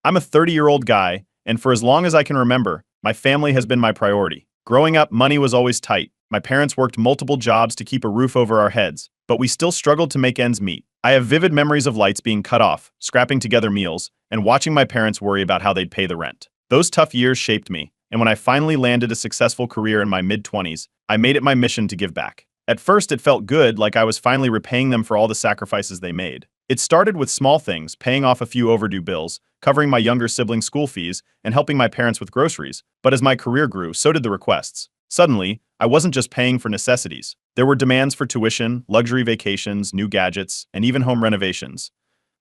I'm a 30-year-old guy, and for as long as I can remember, my family has been my priority. Growing up, money was always tight. My parents worked multiple jobs to keep a roof over our heads, but we still struggled to make ends meet. I have vivid memories of lights being cut off, scrapping together meals, and watching my parents worry about how they'd pay the rent. Those tough years shaped me, and when I finally landed a successful career in my mid-20s, I made it my mission to give back. At first, it felt good, like I was finally repaying them for all the sacrifices they made. It started with small things, paying off a few overdue bills, covering my younger siblings' school fees, and helping my parents with groceries. But as my career grew, so did the requests. Suddenly, I wasn't just paying for necessities. There were demands for tuition, luxury vacations, new gadgets, and even home renovations.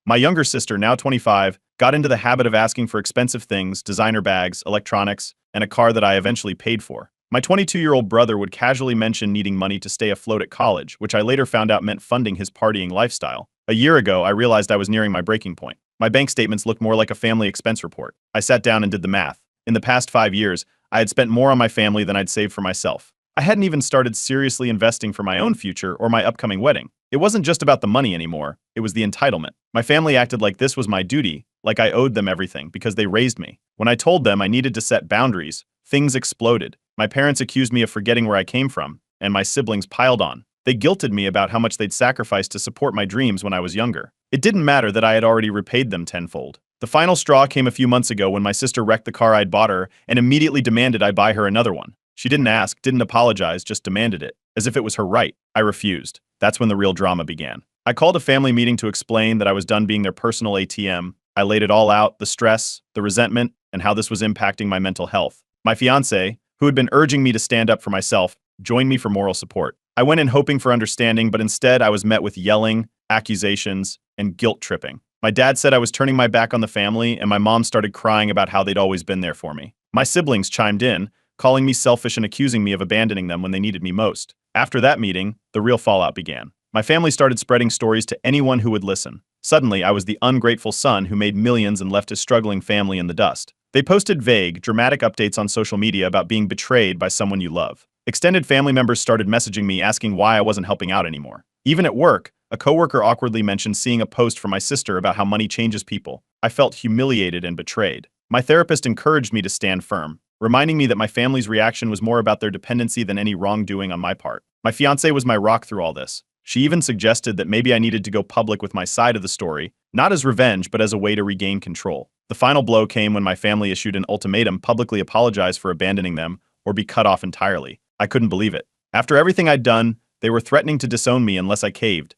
My younger sister, now 25, got into the habit of asking for expensive things, designer bags, electronics, and a car that I eventually paid for. My 22-year-old brother would casually mention needing money to stay afloat at college, which I later found out meant funding his partying lifestyle. A year ago, I realized I was nearing my breaking point. My bank statements looked more like a family expense report. I sat down and did the math. In the past 5 years, I had spent more on my family than I'd saved for myself. I hadn't even started seriously investing for my own future or my upcoming wedding. It wasn't just about the money anymore, it was the entitlement. My family acted like this was my duty, like I owed them everything because they raised me. When I told them I needed to set boundaries, things exploded. My parents accused me of forgetting where I came from, and my siblings piled on. They guilted me about how much they'd sacrificed to support my dreams when I was younger. It didn't matter that I had already repaid them tenfold. The final straw came a few months ago when my sister wrecked the car I'd bought her and immediately demanded I buy her another one. She didn't ask, didn't apologize, just demanded it, as if it was her right. I refused. That's when the real drama began. I called a family meeting to explain that I was done being their personal ATM. I laid it all out, the stress, the resentment, and how this was impacting my mental health. My fiancé, who had been urging me to stand up for myself, joined me for moral support. I went in hoping for understanding, but instead I was met with yelling, accusations, and guilt tripping. My dad said I was turning my back on the family, and my mom started crying about how they'd always been there for me. My siblings chimed in, calling me selfish and accusing me of abandoning them when they needed me most. After that meeting, the real fallout began. My family started spreading stories to anyone who would listen. Suddenly, I was the ungrateful son who made millions and left his struggling family in the dust. They posted vague, dramatic updates on social media about being betrayed by someone you love. Extended family members started messaging me asking why I wasn't helping out anymore. Even at work, a coworker awkwardly mentioned seeing a post from my sister about how money changes people. I felt humiliated and betrayed. My therapist encouraged me to stand firm, reminding me that my family's reaction was more about their dependency than any wrongdoing on my part. My fiancée was my rock through all this. She even suggested that maybe I needed to go public with my side of the story, not as revenge, but as a way to regain control. The final blow came when my family issued an ultimatum, publicly apologize for abandoning them or be cut off entirely. I couldn't believe it. After everything I'd done, they were threatening to disown me unless I caved.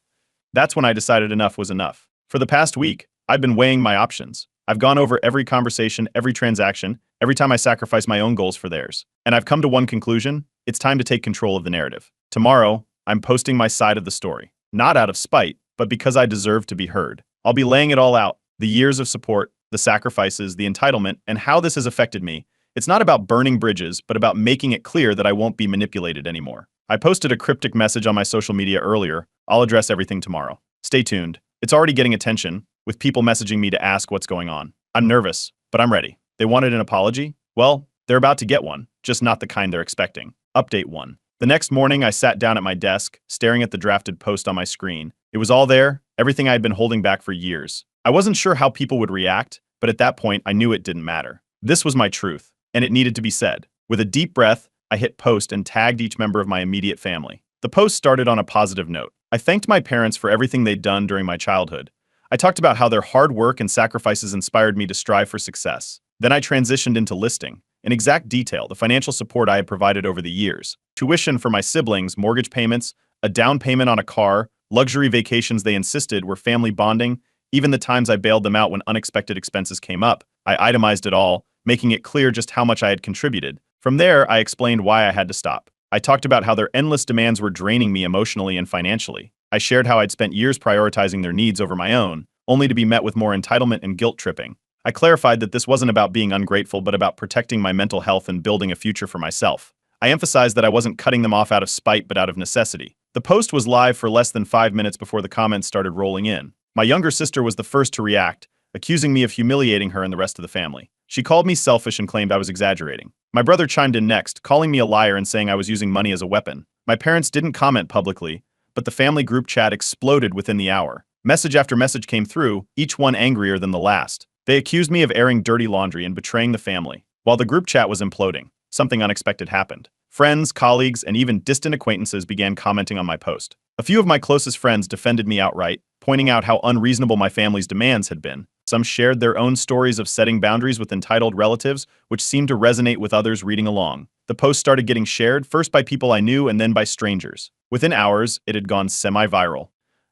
That's when I decided enough was enough. For the past week, I've been weighing my options. I've gone over every conversation, every transaction, every time I sacrifice my own goals for theirs. And I've come to one conclusion: it's time to take control of the narrative. Tomorrow, I'm posting my side of the story. Not out of spite, but because I deserve to be heard. I'll be laying it all out: the years of support, the sacrifices, the entitlement, and how this has affected me. It's not about burning bridges, but about making it clear that I won't be manipulated anymore. I posted a cryptic message on my social media earlier. I'll address everything tomorrow. Stay tuned. It's already getting attention, with people messaging me to ask what's going on. I'm nervous, but I'm ready. They wanted an apology? Well, they're about to get one, just not the kind they're expecting. Update 1. The next morning, I sat down at my desk, staring at the drafted post on my screen. It was all there, everything I had been holding back for years. I wasn't sure how people would react, but at that point, I knew it didn't matter. This was my truth, and it needed to be said. With a deep breath, I hit post and tagged each member of my immediate family. The post started on a positive note. I thanked my parents for everything they'd done during my childhood. I talked about how their hard work and sacrifices inspired me to strive for success. Then I transitioned into listing, in exact detail, the financial support I had provided over the years. Tuition for my siblings, mortgage payments, a down payment on a car, luxury vacations they insisted were family bonding, even the times I bailed them out when unexpected expenses came up. I itemized it all, making it clear just how much I had contributed. From there, I explained why I had to stop. I talked about how their endless demands were draining me emotionally and financially. I shared how I'd spent years prioritizing their needs over my own, only to be met with more entitlement and guilt tripping. I clarified that this wasn't about being ungrateful, but about protecting my mental health and building a future for myself. I emphasized that I wasn't cutting them off out of spite, but out of necessity. The post was live for less than 5 minutes before the comments started rolling in. My younger sister was the first to react, accusing me of humiliating her and the rest of the family. She called me selfish and claimed I was exaggerating. My brother chimed in next, calling me a liar and saying I was using money as a weapon. My parents didn't comment publicly, but the family group chat exploded within the hour. Message after message came through, each one angrier than the last. They accused me of airing dirty laundry and betraying the family. While the group chat was imploding, something unexpected happened. Friends, colleagues, and even distant acquaintances began commenting on my post. A few of my closest friends defended me outright, pointing out how unreasonable my family's demands had been. Some shared their own stories of setting boundaries with entitled relatives, which seemed to resonate with others reading along. The post started getting shared, first by people I knew and then by strangers. Within hours, it had gone semi-viral.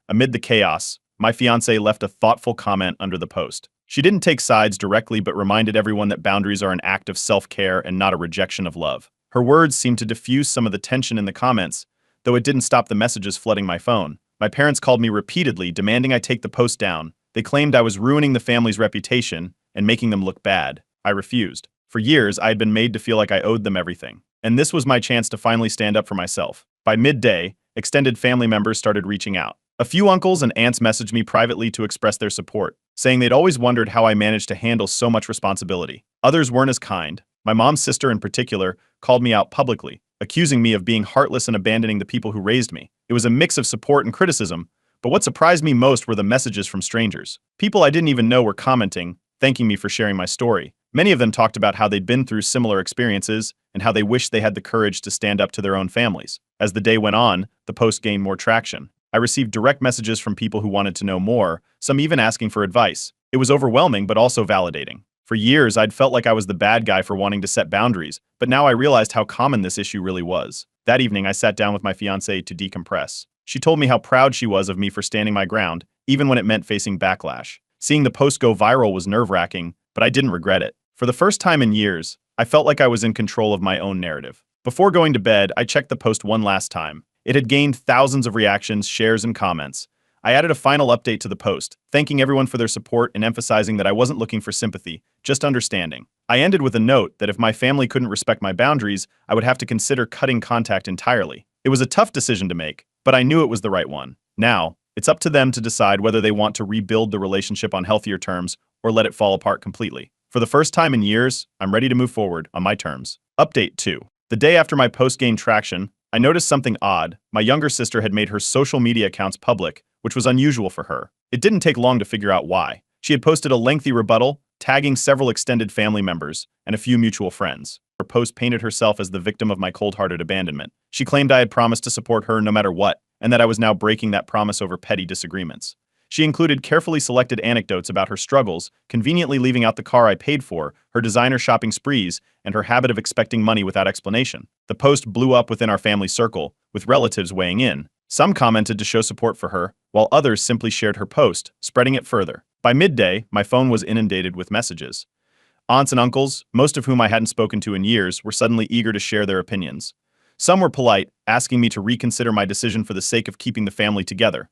Amid the chaos, my fiancée left a thoughtful comment under the post. She didn't take sides directly but reminded everyone that boundaries are an act of self-care and not a rejection of love. Her words seemed to diffuse some of the tension in the comments, though it didn't stop the messages flooding my phone. My parents called me repeatedly, demanding I take the post down. They claimed I was ruining the family's reputation and making them look bad. I refused. For years, I had been made to feel like I owed them everything, and this was my chance to finally stand up for myself. By midday, extended family members started reaching out. A few uncles and aunts messaged me privately to express their support, saying they'd always wondered how I managed to handle so much responsibility. Others weren't as kind. My mom's sister in particular called me out publicly, accusing me of being heartless and abandoning the people who raised me. It was a mix of support and criticism, but what surprised me most were the messages from strangers. People I didn't even know were commenting, thanking me for sharing my story. Many of them talked about how they'd been through similar experiences and how they wished they had the courage to stand up to their own families. As the day went on, the post gained more traction. I received direct messages from people who wanted to know more, some even asking for advice. It was overwhelming but also validating. For years, I'd felt like I was the bad guy for wanting to set boundaries, but now I realized how common this issue really was. That evening, I sat down with my fiancée to decompress. She told me how proud she was of me for standing my ground, even when it meant facing backlash. Seeing the post go viral was nerve-wracking, but I didn't regret it. For the first time in years, I felt like I was in control of my own narrative. Before going to bed, I checked the post one last time. It had gained thousands of reactions, shares, and comments. I added a final update to the post, thanking everyone for their support and emphasizing that I wasn't looking for sympathy, just understanding. I ended with a note that if my family couldn't respect my boundaries, I would have to consider cutting contact entirely. It was a tough decision to make, but I knew it was the right one. Now, it's up to them to decide whether they want to rebuild the relationship on healthier terms or let it fall apart completely. For the first time in years, I'm ready to move forward on my terms. Update 2. The day after my post gained traction, I noticed something odd. My younger sister had made her social media accounts public, which was unusual for her. It didn't take long to figure out why. She had posted a lengthy rebuttal, tagging several extended family members and a few mutual friends. Her post painted herself as the victim of my cold-hearted abandonment. She claimed I had promised to support her no matter what, and that I was now breaking that promise over petty disagreements. She included carefully selected anecdotes about her struggles, conveniently leaving out the car I paid for, her designer shopping sprees, and her habit of expecting money without explanation. The post blew up within our family circle, with relatives weighing in. Some commented to show support for her, while others simply shared her post, spreading it further. By midday, my phone was inundated with messages. Aunts and uncles, most of whom I hadn't spoken to in years, were suddenly eager to share their opinions. Some were polite, asking me to reconsider my decision for the sake of keeping the family together.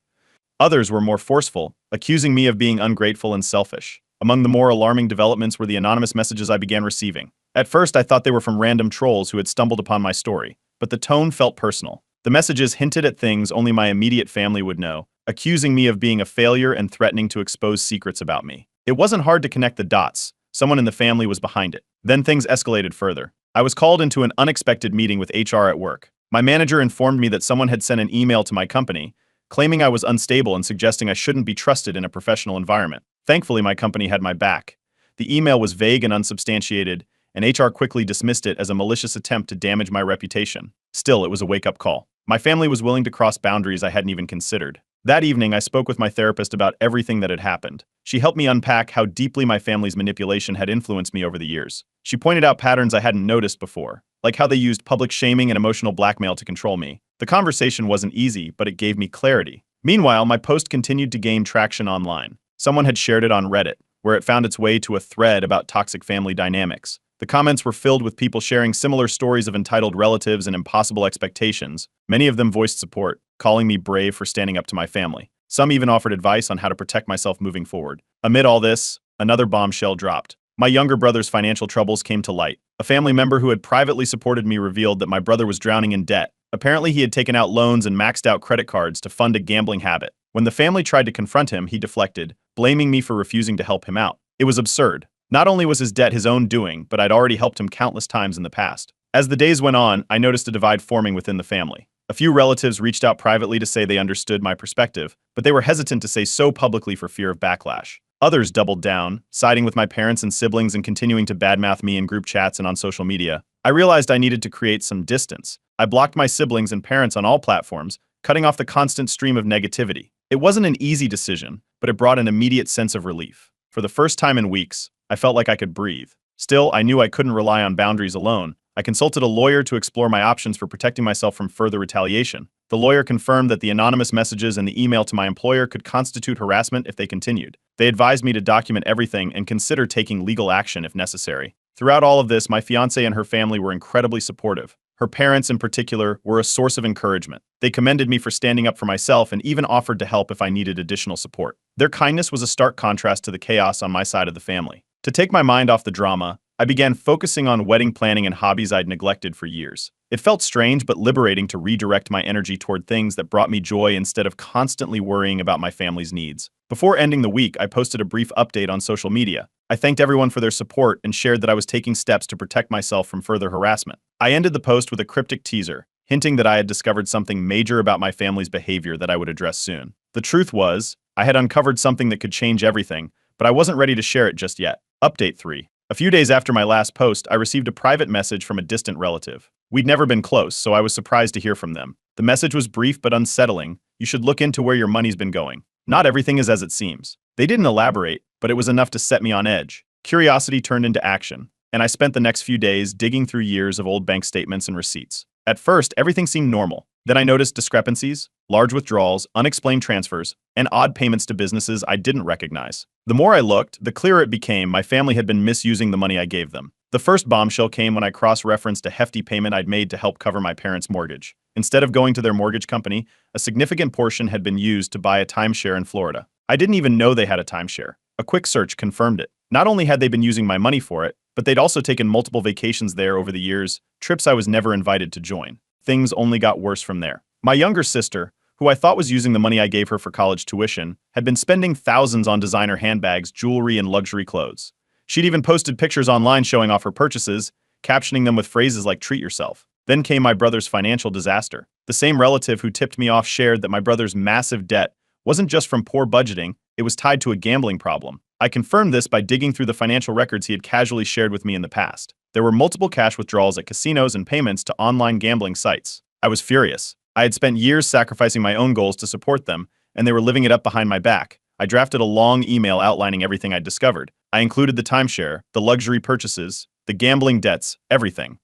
Others were more forceful, accusing me of being ungrateful and selfish. Among the more alarming developments were the anonymous messages I began receiving. At first, I thought they were from random trolls who had stumbled upon my story, but the tone felt personal. The messages hinted at things only my immediate family would know, accusing me of being a failure and threatening to expose secrets about me. It wasn't hard to connect the dots. Someone in the family was behind it. Then things escalated further. I was called into an unexpected meeting with HR at work. My manager informed me that someone had sent an email to my company, claiming I was unstable and suggesting I shouldn't be trusted in a professional environment. Thankfully, my company had my back. The email was vague and unsubstantiated, and HR quickly dismissed it as a malicious attempt to damage my reputation. Still, it was a wake-up call. My family was willing to cross boundaries I hadn't even considered. That evening, I spoke with my therapist about everything that had happened. She helped me unpack how deeply my family's manipulation had influenced me over the years. She pointed out patterns I hadn't noticed before, like how they used public shaming and emotional blackmail to control me. The conversation wasn't easy, but it gave me clarity. Meanwhile, my post continued to gain traction online. Someone had shared it on Reddit, where it found its way to a thread about toxic family dynamics. The comments were filled with people sharing similar stories of entitled relatives and impossible expectations. Many of them voiced support, calling me brave for standing up to my family. Some even offered advice on how to protect myself moving forward. Amid all this, another bombshell dropped. My younger brother's financial troubles came to light. A family member who had privately supported me revealed that my brother was drowning in debt. Apparently, he had taken out loans and maxed out credit cards to fund a gambling habit. When the family tried to confront him, he deflected, blaming me for refusing to help him out. It was absurd. Not only was his debt his own doing, but I'd already helped him countless times in the past. As the days went on, I noticed a divide forming within the family. A few relatives reached out privately to say they understood my perspective, but they were hesitant to say so publicly for fear of backlash. Others doubled down, siding with my parents and siblings and continuing to badmouth me in group chats and on social media. I realized I needed to create some distance. I blocked my siblings and parents on all platforms, cutting off the constant stream of negativity. It wasn't an easy decision, but it brought an immediate sense of relief. For the first time in weeks, I felt like I could breathe. Still, I knew I couldn't rely on boundaries alone. I consulted a lawyer to explore my options for protecting myself from further retaliation. The lawyer confirmed that the anonymous messages and the email to my employer could constitute harassment if they continued. They advised me to document everything and consider taking legal action if necessary. Throughout all of this, my fiancée and her family were incredibly supportive. Her parents, in particular, were a source of encouragement. They commended me for standing up for myself and even offered to help if I needed additional support. Their kindness was a stark contrast to the chaos on my side of the family. To take my mind off the drama, I began focusing on wedding planning and hobbies I'd neglected for years. It felt strange but liberating to redirect my energy toward things that brought me joy instead of constantly worrying about my family's needs. Before ending the week, I posted a brief update on social media. I thanked everyone for their support and shared that I was taking steps to protect myself from further harassment. I ended the post with a cryptic teaser, hinting that I had discovered something major about my family's behavior that I would address soon. The truth was, I had uncovered something that could change everything, but I wasn't ready to share it just yet. Update 3. A few days after my last post, I received a private message from a distant relative. We'd never been close, so I was surprised to hear from them. The message was brief but unsettling. You should look into where your money's been going. Not everything is as it seems. They didn't elaborate, but it was enough to set me on edge. Curiosity turned into action, and I spent the next few days digging through years of old bank statements and receipts. At first, everything seemed normal. Then I noticed discrepancies, large withdrawals, unexplained transfers, and odd payments to businesses I didn't recognize. The more I looked, the clearer it became my family had been misusing the money I gave them. The first bombshell came when I cross-referenced a hefty payment I'd made to help cover my parents' mortgage. Instead of going to their mortgage company, a significant portion had been used to buy a timeshare in Florida. I didn't even know they had a timeshare. A quick search confirmed it. Not only had they been using my money for it, but they'd also taken multiple vacations there over the years, trips I was never invited to join. Things only got worse from there. My younger sister, who I thought was using the money I gave her for college tuition, had been spending thousands on designer handbags, jewelry, and luxury clothes. She'd even posted pictures online showing off her purchases, captioning them with phrases like "treat yourself." Then came my brother's financial disaster. The same relative who tipped me off shared that my brother's massive debt wasn't just from poor budgeting, it was tied to a gambling problem. I confirmed this by digging through the financial records he had casually shared with me in the past. There were multiple cash withdrawals at casinos and payments to online gambling sites. I was furious. I had spent years sacrificing my own goals to support them, and they were living it up behind my back. I drafted a long email outlining everything I'd discovered. I included the timeshare, the luxury purchases, the gambling debts, everything.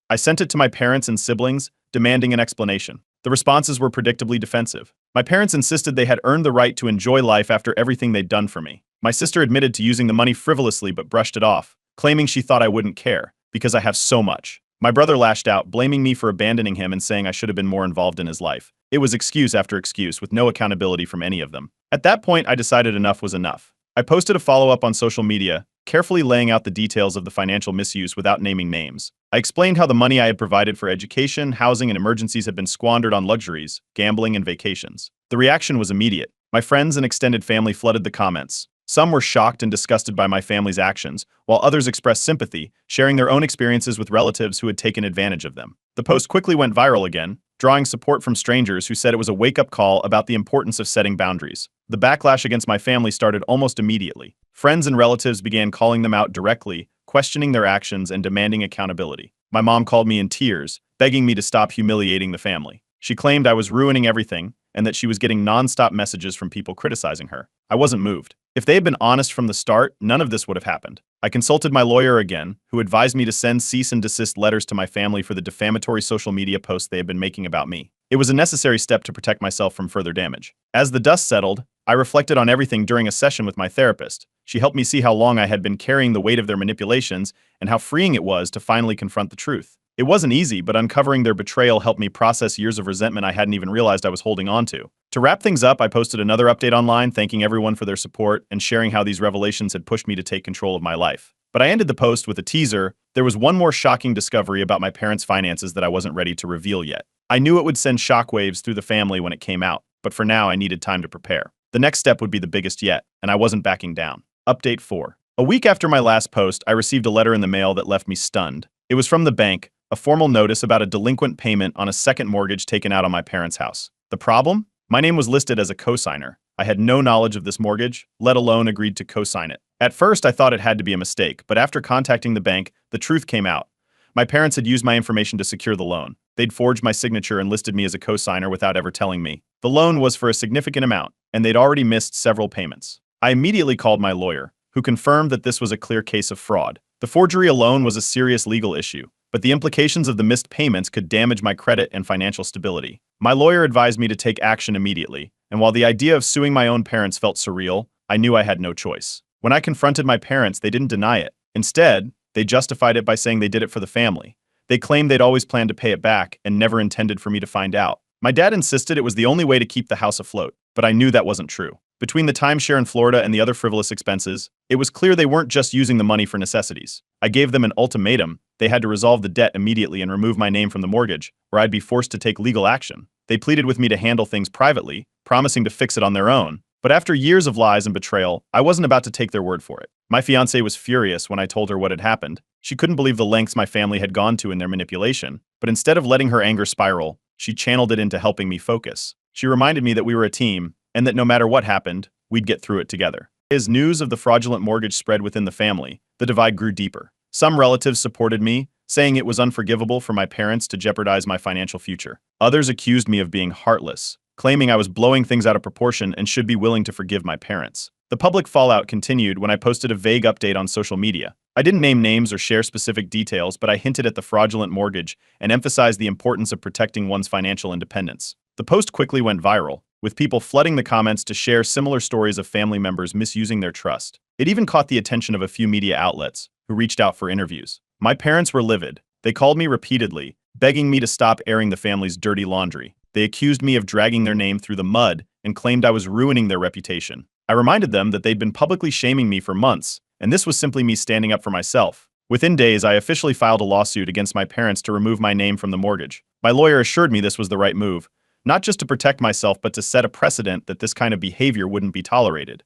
I sent it to my parents and siblings, demanding an explanation. The responses were predictably defensive. My parents insisted they had earned the right to enjoy life after everything they'd done for me. My sister admitted to using the money frivolously but brushed it off, claiming she thought I wouldn't care, because I have so much. My brother lashed out, blaming me for abandoning him and saying I should have been more involved in his life. It was excuse after excuse, with no accountability from any of them. At that point, I decided enough was enough. I posted a follow-up on social media, carefully laying out the details of the financial misuse without naming names. I explained how the money I had provided for education, housing, and emergencies had been squandered on luxuries, gambling, and vacations. The reaction was immediate. My friends and extended family flooded the comments. Some were shocked and disgusted by my family's actions, while others expressed sympathy, sharing their own experiences with relatives who had taken advantage of them. The post quickly went viral again, drawing support from strangers who said it was a wake-up call about the importance of setting boundaries. The backlash against my family started almost immediately. Friends and relatives began calling them out directly, questioning their actions and demanding accountability. My mom called me in tears, begging me to stop humiliating the family. She claimed I was ruining everything and that she was getting non-stop messages from people criticizing her. I wasn't moved. If they had been honest from the start, none of this would have happened. I consulted my lawyer again, who advised me to send cease and desist letters to my family for the defamatory social media posts they had been making about me. It was a necessary step to protect myself from further damage. As the dust settled, I reflected on everything during a session with my therapist. She helped me see how long I had been carrying the weight of their manipulations and how freeing it was to finally confront the truth. It wasn't easy, but uncovering their betrayal helped me process years of resentment I hadn't even realized I was holding on to. To wrap things up, I posted another update online, thanking everyone for their support and sharing how these revelations had pushed me to take control of my life. But I ended the post with a teaser. There was one more shocking discovery about my parents' finances that I wasn't ready to reveal yet. I knew it would send shockwaves through the family when it came out, but for now I needed time to prepare. The next step would be the biggest yet, and I wasn't backing down. Update 4. A week after my last post, I received a letter in the mail that left me stunned. It was from the bank, a formal notice about a delinquent payment on a second mortgage taken out on my parents' house. The problem? My name was listed as a cosigner. I had no knowledge of this mortgage, let alone agreed to co-sign it. At first, I thought it had to be a mistake, but after contacting the bank, the truth came out. My parents had used my information to secure the loan. They'd forged my signature and listed me as a co-signer without ever telling me. The loan was for a significant amount, and they'd already missed several payments. I immediately called my lawyer, who confirmed that this was a clear case of fraud. The forgery alone was a serious legal issue, but the implications of the missed payments could damage my credit and financial stability. My lawyer advised me to take action immediately, and while the idea of suing my own parents felt surreal, I knew I had no choice. When I confronted my parents, they didn't deny it. Instead, they justified it by saying they did it for the family. They claimed they'd always planned to pay it back and never intended for me to find out. My dad insisted it was the only way to keep the house afloat, but I knew that wasn't true. Between the timeshare in Florida and the other frivolous expenses, it was clear they weren't just using the money for necessities. I gave them an ultimatum. They had to resolve the debt immediately and remove my name from the mortgage, or I'd be forced to take legal action. They pleaded with me to handle things privately, promising to fix it on their own. But after years of lies and betrayal, I wasn't about to take their word for it. My fiancée was furious when I told her what had happened. She couldn't believe the lengths my family had gone to in their manipulation, but instead of letting her anger spiral, she channeled it into helping me focus. She reminded me that we were a team, and that no matter what happened, we'd get through it together. As news of the fraudulent mortgage spread within the family, the divide grew deeper. Some relatives supported me, saying it was unforgivable for my parents to jeopardize my financial future. Others accused me of being heartless, claiming I was blowing things out of proportion and should be willing to forgive my parents. The public fallout continued when I posted a vague update on social media. I didn't name names or share specific details, but I hinted at the fraudulent mortgage and emphasized the importance of protecting one's financial independence. The post quickly went viral, with people flooding the comments to share similar stories of family members misusing their trust. It even caught the attention of a few media outlets, who reached out for interviews. My parents were livid. They called me repeatedly, begging me to stop airing the family's dirty laundry. They accused me of dragging their name through the mud and claimed I was ruining their reputation. I reminded them that they'd been publicly shaming me for months, and this was simply me standing up for myself. Within days, I officially filed a lawsuit against my parents to remove my name from the mortgage. My lawyer assured me this was the right move, not just to protect myself, but to set a precedent that this kind of behavior wouldn't be tolerated.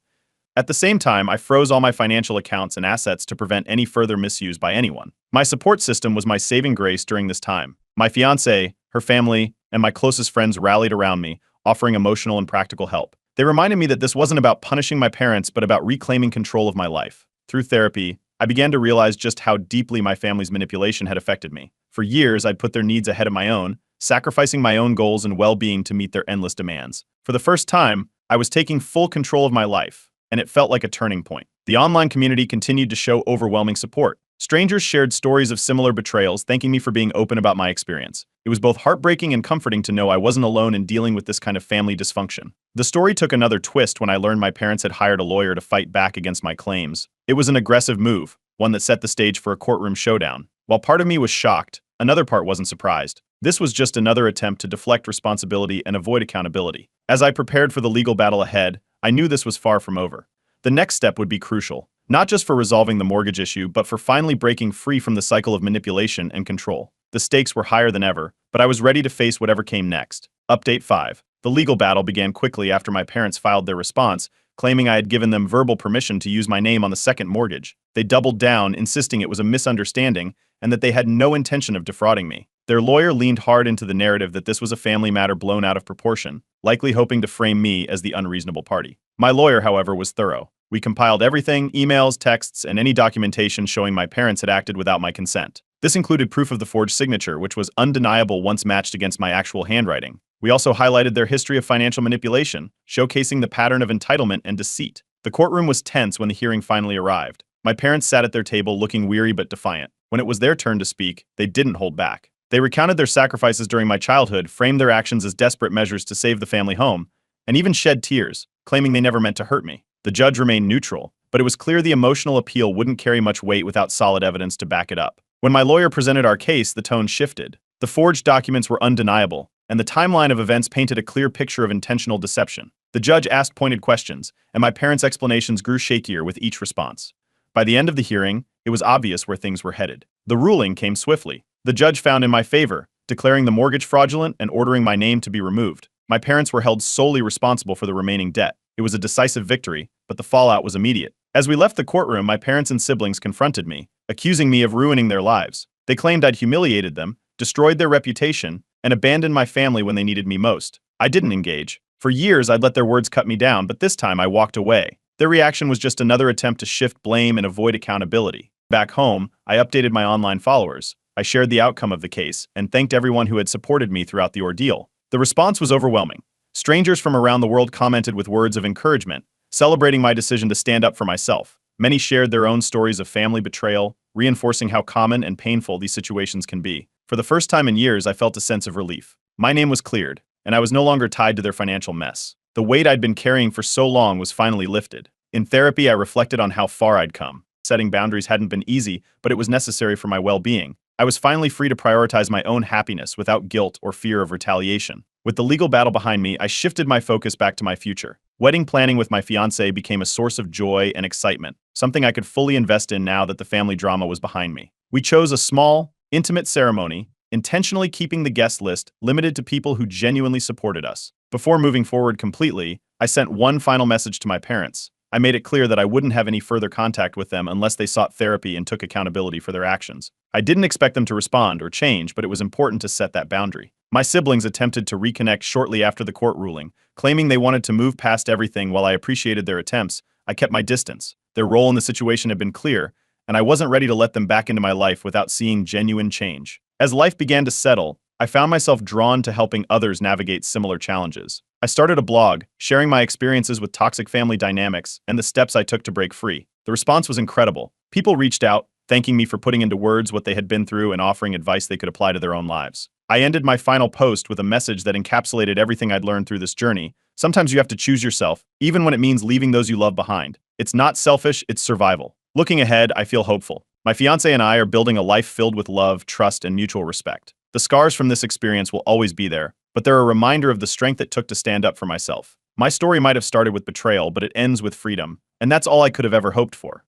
At the same time, I froze all my financial accounts and assets to prevent any further misuse by anyone. My support system was my saving grace during this time. My fiancée, her family, and my closest friends rallied around me, offering emotional and practical help. They reminded me that this wasn't about punishing my parents, but about reclaiming control of my life. Through therapy, I began to realize just how deeply my family's manipulation had affected me. For years, I'd put their needs ahead of my own, sacrificing my own goals and well-being to meet their endless demands. For the first time, I was taking full control of my life, and it felt like a turning point. The online community continued to show overwhelming support. Strangers shared stories of similar betrayals, thanking me for being open about my experience. It was both heartbreaking and comforting to know I wasn't alone in dealing with this kind of family dysfunction. The story took another twist when I learned my parents had hired a lawyer to fight back against my claims. It was an aggressive move, one that set the stage for a courtroom showdown. While part of me was shocked, another part wasn't surprised. This was just another attempt to deflect responsibility and avoid accountability. As I prepared for the legal battle ahead, I knew this was far from over. The next step would be crucial, not just for resolving the mortgage issue, but for finally breaking free from the cycle of manipulation and control. The stakes were higher than ever, but I was ready to face whatever came next. Update 5. The legal battle began quickly after my parents filed their response, claiming I had given them verbal permission to use my name on the second mortgage. They doubled down, insisting it was a misunderstanding and that they had no intention of defrauding me. Their lawyer leaned hard into the narrative that this was a family matter blown out of proportion, likely hoping to frame me as the unreasonable party. My lawyer, however, was thorough. We compiled everything, emails, texts, and any documentation showing my parents had acted without my consent. This included proof of the forged signature, which was undeniable once matched against my actual handwriting. We also highlighted their history of financial manipulation, showcasing the pattern of entitlement and deceit. The courtroom was tense when the hearing finally arrived. My parents sat at their table looking weary but defiant. When it was their turn to speak, they didn't hold back. They recounted their sacrifices during my childhood, framed their actions as desperate measures to save the family home, and even shed tears, claiming they never meant to hurt me. The judge remained neutral, but it was clear the emotional appeal wouldn't carry much weight without solid evidence to back it up. When my lawyer presented our case, the tone shifted. The forged documents were undeniable, and the timeline of events painted a clear picture of intentional deception. The judge asked pointed questions, and my parents' explanations grew shakier with each response. By the end of the hearing, it was obvious where things were headed. The ruling came swiftly. The judge found in my favor, declaring the mortgage fraudulent and ordering my name to be removed. My parents were held solely responsible for the remaining debt. It was a decisive victory, but the fallout was immediate. As we left the courtroom, my parents and siblings confronted me, accusing me of ruining their lives. They claimed I'd humiliated them, destroyed their reputation, and abandoned my family when they needed me most. I didn't engage, For years, I'd let their words cut me down, but this time I walked away. Their reaction was just another attempt to shift blame and avoid accountability. Back home, I updated my online followers. I shared the outcome of the case and thanked everyone who had supported me throughout the ordeal. The response was overwhelming. Strangers from around the world commented with words of encouragement, celebrating my decision to stand up for myself. Many shared their own stories of family betrayal, reinforcing how common and painful these situations can be. For the first time in years, I felt a sense of relief. My name was cleared, and I was no longer tied to their financial mess. The weight I'd been carrying for so long was finally lifted. In therapy, I reflected on how far I'd come. Setting boundaries hadn't been easy, but it was necessary for my well-being. I was finally free to prioritize my own happiness without guilt or fear of retaliation. With the legal battle behind me, I shifted my focus back to my future. Wedding planning with my fiancé became a source of joy and excitement, something I could fully invest in now that the family drama was behind me. We chose a small, intimate ceremony, intentionally keeping the guest list limited to people who genuinely supported us. Before moving forward completely, I sent one final message to my parents. I made it clear that I wouldn't have any further contact with them unless they sought therapy and took accountability for their actions. I didn't expect them to respond or change, but it was important to set that boundary. My siblings attempted to reconnect shortly after the court ruling, claiming they wanted to move past everything. While I appreciated their attempts, I kept my distance. Their role in the situation had been clear, and I wasn't ready to let them back into my life without seeing genuine change. As life began to settle, I found myself drawn to helping others navigate similar challenges. I started a blog, sharing my experiences with toxic family dynamics and the steps I took to break free. The response was incredible. People reached out, thanking me for putting into words what they had been through and offering advice they could apply to their own lives. I ended my final post with a message that encapsulated everything I'd learned through this journey. Sometimes you have to choose yourself, even when it means leaving those you love behind. It's not selfish, it's survival. Looking ahead, I feel hopeful. My fiancé and I are building a life filled with love, trust, and mutual respect. The scars from this experience will always be there, but they're a reminder of the strength it took to stand up for myself. My story might have started with betrayal, but it ends with freedom, and that's all I could have ever hoped for.